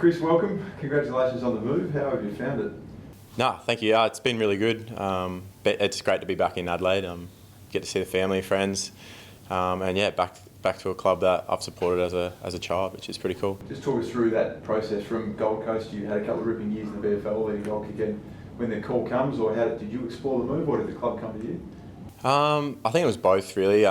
Chris, welcome. Congratulations on the move. How have you found it? No, thank you. It's been really good. It's great to be back in Adelaide. Get to see the family, friends, and yeah, back to a club that I've supported as a child, which is pretty cool. Just talk us through that process from Gold Coast. You had a couple of ripping years in the VFL, leading goal kicker. When the call comes, or did you explore the move, or did the club come to you? I think it was both really.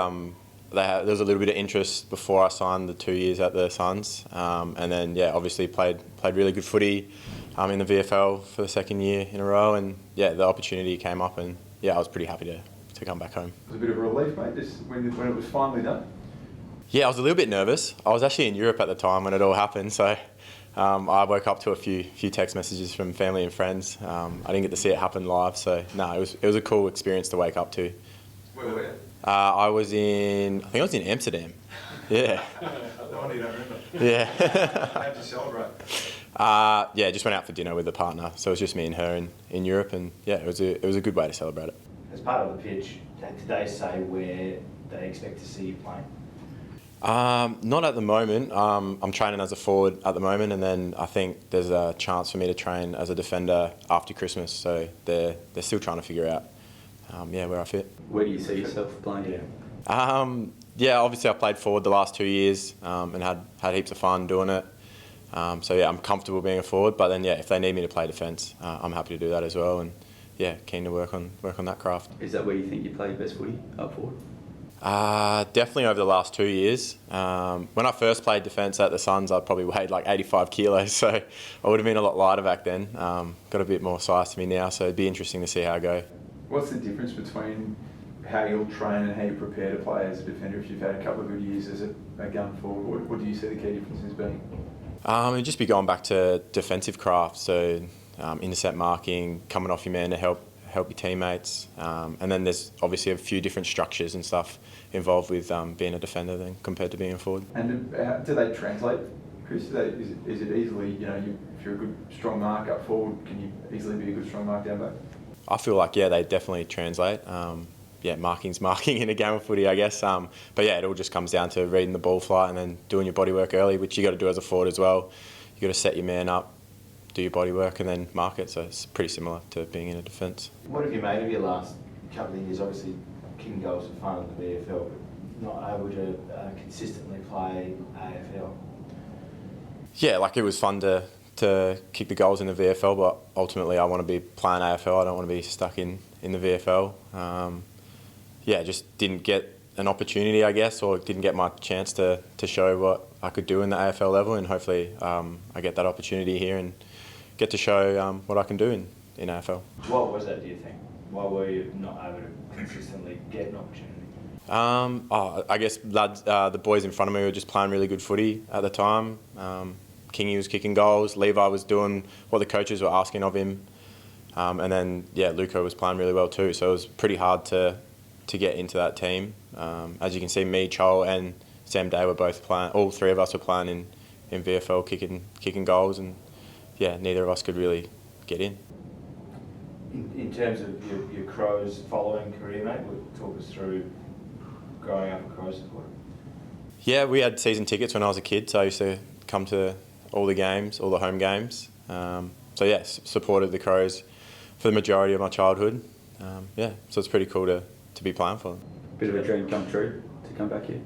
There was a little bit of interest before I signed the 2 years at the Suns, and then yeah, obviously played really good footy in the VFL for the second year in a row, and yeah, the opportunity came up, and yeah, I was pretty happy to come back home. It was a bit of a relief, mate, just when it was finally done. Yeah, I was a little bit nervous. I was actually in Europe at the time when it all happened, so I woke up to a few text messages from family and friends. I didn't get to see it happen live, so no, it was a cool experience to wake up to. Where were you? I think I was in Amsterdam. Yeah. No wonder you don't remember. Yeah. How'd you celebrate? Yeah, just went out for dinner with a partner, so it was just me and her in Europe, and yeah, it was a good way to celebrate it. As part of the pitch, did they say where they expect to see you playing? Not at the moment. I'm training as a forward at the moment, and then I think there's a chance for me to train as a defender after Christmas. So they're still trying to figure out, where I fit. Where do you see yourself playing? Yeah, obviously I played forward the last 2 years and had heaps of fun doing it. So yeah, I'm comfortable being a forward. But then yeah, if they need me to play defence, I'm happy to do that as well. And yeah, keen to work on that craft. Is that where you think you play your best footy, up forward? Definitely over the last 2 years. When I first played defence at the Suns, I probably weighed like 85 kilos, so I would have been a lot lighter back then. Got a bit more size to me now, so it'd be interesting to see how I go. What's the difference between how you'll train and how you prepare to play as a defender if you've had a couple of good years as a gun forward? What do you see the key differences being? It'd just be going back to defensive craft, so intercept marking, coming off your man to help your teammates, and then there's obviously a few different structures and stuff involved with being a defender then compared to being a forward. And do they translate, Chris? Is it easily, if you're a good strong mark up forward, can you easily be a good strong mark down back? I feel like yeah, they definitely translate. Marking's marking in a game of footy, I guess. But yeah, it all just comes down to reading the ball flight and then doing your body work early, which you got to do as a forward as well. You got to set your man up, do your body work, and then mark it. So it's pretty similar to being in a defence. What have you made of your last couple of years? Obviously, kicking goals for fun in the VFL, but not able to consistently play AFL. Yeah, like it was fun to kick the goals in the VFL, but ultimately I want to be playing AFL. I don't want to be stuck in the VFL. Just didn't get an opportunity, I guess, or didn't get my chance to show what I could do in the AFL level, and hopefully I get that opportunity here and get to show what I can do in AFL. What was that, do you think? Why were you not able to consistently get an opportunity? I guess lads, the boys in front of me were just playing really good footy at the time. Kingy was kicking goals, Levi was doing what the coaches were asking of him, and then yeah, Luco was playing really well too, so it was pretty hard to get into that team. As you can see, me, Chol and Sam Day were both playing, all three of us were playing in VFL kicking goals, and yeah, neither of us could really get in. In terms of your Crows following career, mate, talk us through growing up a Crows supporter. Yeah, we had season tickets when I was a kid, so I used to come to all the games, all the home games. So yeah, supported the Crows for the majority of my childhood. So it's pretty cool to be playing for them. Bit of a dream come true to come back here?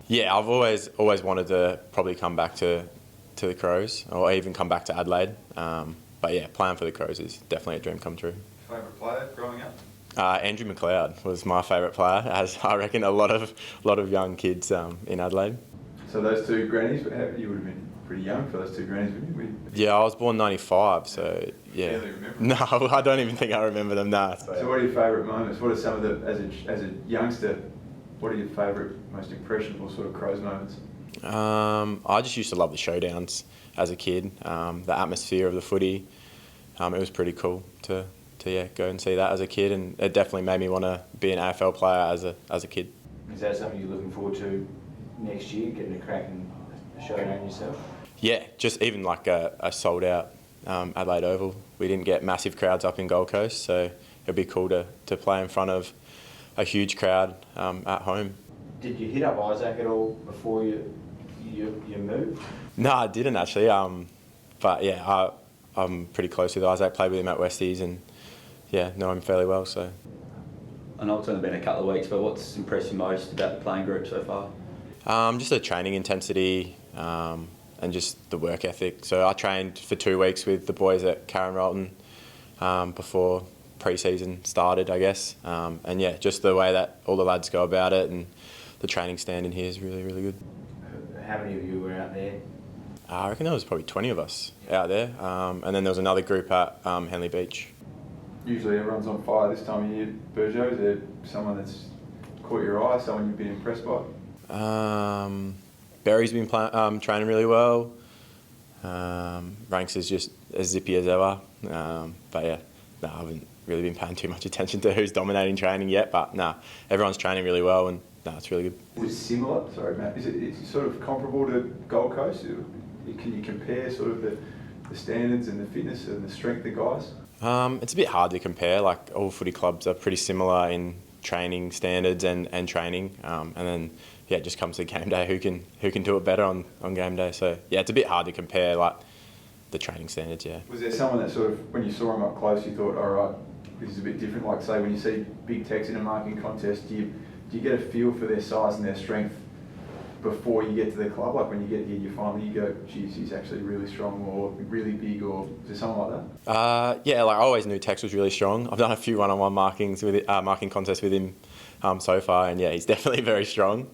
Yeah, I've always wanted to probably come back to the Crows, or even come back to Adelaide. But yeah, playing for the Crows is definitely a dream come true. Favourite player growing up? Andrew McLeod was my favourite player, as I reckon a lot of young kids in Adelaide. So those two grannies, you would have been pretty young for those two grannies, wouldn't you? Yeah, I was born 95, so yeah. Barely remember. No, I don't even think I remember them now. So what are your favourite moments? What are some of the, as a youngster, what are your favourite, most impressionable sort of Crows moments? I just used to love the showdowns as a kid, the atmosphere of the footy. It was pretty cool to go and see that as a kid, and it definitely made me want to be an AFL player as a kid. Is that something you're looking forward to next year, getting a crack and a showdown yourself? Yeah, just even like a sold out Adelaide Oval. We didn't get massive crowds up in Gold Coast, so it'd be cool to play in front of a huge crowd at home. Did you hit up Isaac at all before you moved? No, I didn't actually. but yeah, I'm pretty close with Isaac. Played with him at Westies, and yeah, know him fairly well. So I know it's only been a couple of weeks, but what's impressed you most about the playing group so far? just the training intensity and just the work ethic. So I trained for 2 weeks with the boys at Karen Rolton before pre-season started, I guess. And yeah, just the way that all the lads go about it and the training stand in here is really, really good. How many of you were out there? I reckon there was probably 20 of us out there. And then there was another group at Henley Beach. Usually everyone's on fire this time of year. Burgess, is there someone that's caught your eye, someone you've been impressed by? Barry's been training really well. Ranks is just as zippy as ever. But yeah, no, I haven't really been paying too much attention to who's dominating training yet. But no, everyone's training really well, and no, it's really good. Is it similar? Sorry, Matt. Is it sort of comparable to Gold Coast? Can you compare sort of the standards and the fitness and the strength of guys? It's a bit hard to compare. Like all footy clubs are pretty similar in training standards and training, and then yeah, it just comes to game day who can do it better on game day. So yeah, it's a bit hard to compare like the training standards. Yeah. Was there someone that sort of, when you saw him up close, you thought, all right, this is a bit different? Like say when you see big techs in a marking contest, do you get a feel for their size and their strength before you get to the club? Like when you get here, you go, geez, he's actually really strong or really big, or is there something like that? Yeah, like I always knew Tex was really strong. I've done a few one-on-one marking contests with him so far, and yeah, he's definitely very strong.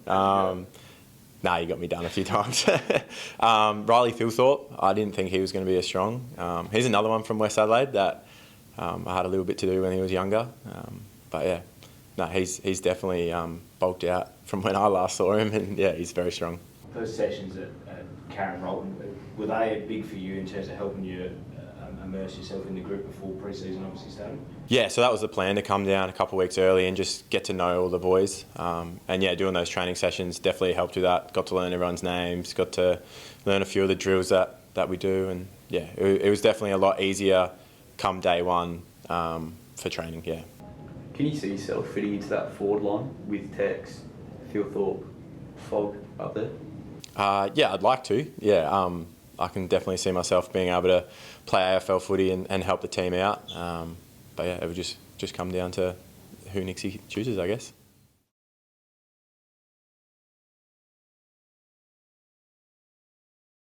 Nah, he got me down a few times. Riley Philthorpe, I didn't think he was going to be as strong. He's another one from West Adelaide that I had a little bit to do when he was younger. But yeah, no, he's definitely bulked out from when I last saw him, and yeah, he's very strong. Those sessions at Karen Rolton, were they big for you in terms of helping you immerse yourself in the group before pre-season obviously started? Yeah, so that was the plan, to come down a couple of weeks early and just get to know all the boys. And yeah, doing those training sessions definitely helped with that. Got to learn everyone's names, got to learn a few of the drills that we do, and yeah, it was definitely a lot easier come day one for training, yeah. Can you see yourself fitting into that forward line with Tex, Philthorpe, Fogg up there? Yeah, I'd like to. Yeah, I can definitely see myself being able to play AFL footy and help the team out. But yeah, it would just come down to who Nixie chooses, I guess.